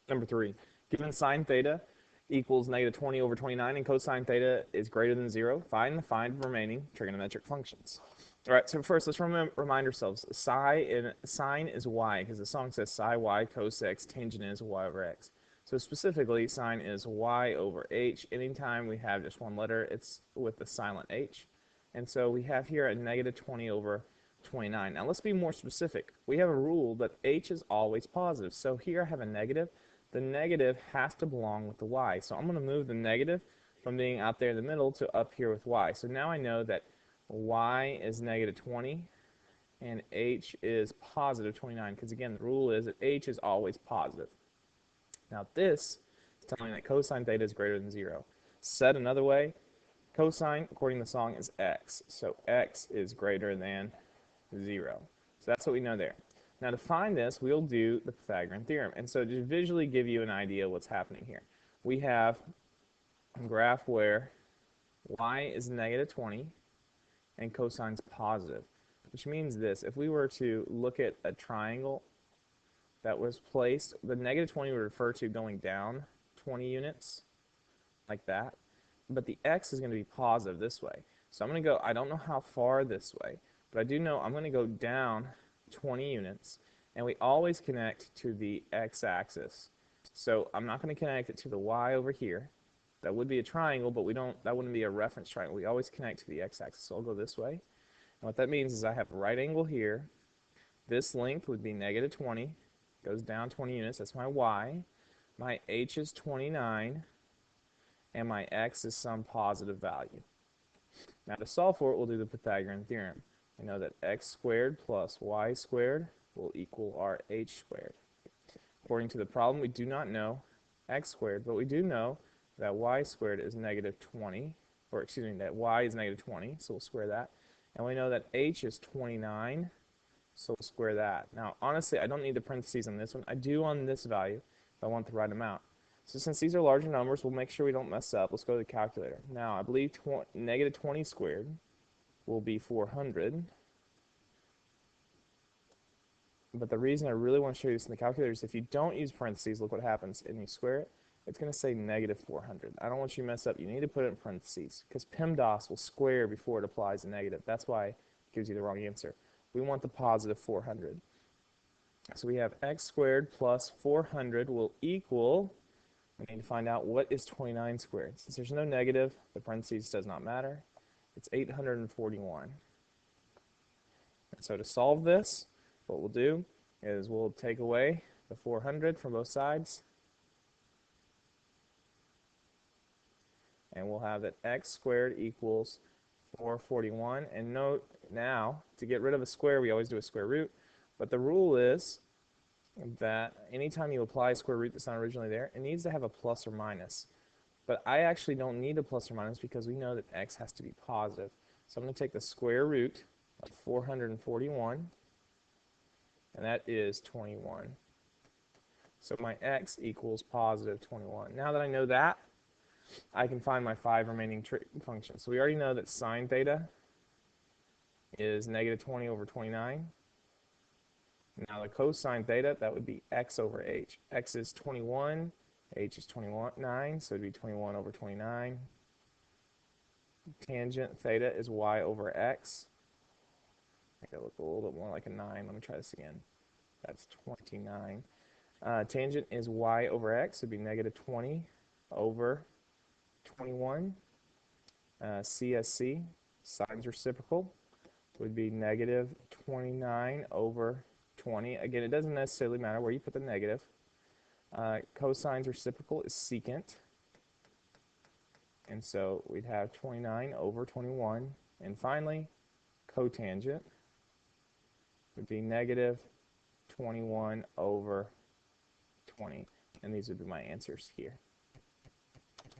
Number 3, given sine theta equals negative 20 over 29 and cosine theta is greater than 0, find the remaining trigonometric functions. All right, so first let's remind ourselves, sine is y, because the song says psi y cos x, tangent is y over x. So specifically, sine is y over h. Anytime we have just one letter, it's with the silent h. And so we have here a negative 20 over 29. Now let's be more specific. We have a rule that h is always positive. So here I have a negative. The negative has to belong with the y. So I'm going to move the negative from being out there in the middle to up here with y. So now I know that y is negative 20 and h is positive 29, because again the rule is that h is always positive. Now this is telling me that cosine theta is greater than 0. Said another way, cosine according to the song is x, so x is greater than 0. So that's what we know there. Now to find this, we'll do the Pythagorean theorem. And so to visually give you an idea of what's happening here, we have a graph where y is negative 20 and cosine's positive, which means this: if we were to look at a triangle that was placed, the negative 20 would refer to going down 20 units, like that, but the x is going to be positive this way. So I'm going to go, I don't know how far this way, but I do know I'm going to go down 20 units, and we always connect to the x-axis. So I'm not going to connect it to the y over here. That would be a triangle, but that wouldn't be a reference triangle. We always connect to the x-axis. So I'll go this way. And what that means is I have a right angle here. This length would be negative 20. Goes down 20 units. That's my y. My h is 29. And my x is some positive value. Now to solve for it, we'll do the Pythagorean theorem. We know that x squared plus y squared will equal our h squared. According to the problem, we do not know x squared, but we do know that y squared is negative 20, or excuse me, that y is negative 20, so we'll square that. And we know that h is 29, so we'll square that. Now, honestly, I don't need the parentheses on this one. I do on this value if I want the right amount. So since these are larger numbers, we'll make sure we don't mess up. Let's go to the calculator. Now, I believe negative 20 squared will be 400. But the reason I really want to show you this in the calculator is if you don't use parentheses, look what happens, and you square it, it's going to say negative 400. I don't want you to mess up. You need to put it in parentheses, because PEMDAS will square before it applies a negative. That's why it gives you the wrong answer. We want the positive 400. So we have x squared plus 400 will equal, we need to find out what is 29 squared. Since there's no negative, the parentheses does not matter. It's 841. And so to solve this, what we'll do is we'll take away the 400 from both sides, and we'll have that x squared equals 441. And note now, to get rid of a square, we always do a square root, but the rule is that anytime you apply a square root that's not originally there, it needs to have a plus or minus. But I actually don't need a plus or minus because we know that x has to be positive. So I'm going to take the square root of 441, and that is 21. So my x equals positive 21. Now that I know that, I can find my 5 remaining functions. So we already know that sine theta is negative 20 over 29. Now the cosine theta, that would be x over h. X is 21, h is 29, so it would be 21 over 29. Tangent theta is y over x. Make it look a little bit more like a 9. Let me try this again. That's 29. Tangent is y over x. It would be negative 20 over 21. CSC, sine's reciprocal, would be negative 29 over 20. Again, it doesn't necessarily matter where you put the negative. Cosine's reciprocal is secant. And so we'd have 29 over 21. And finally, cotangent would be negative 21 over 20. And these would be my answers here.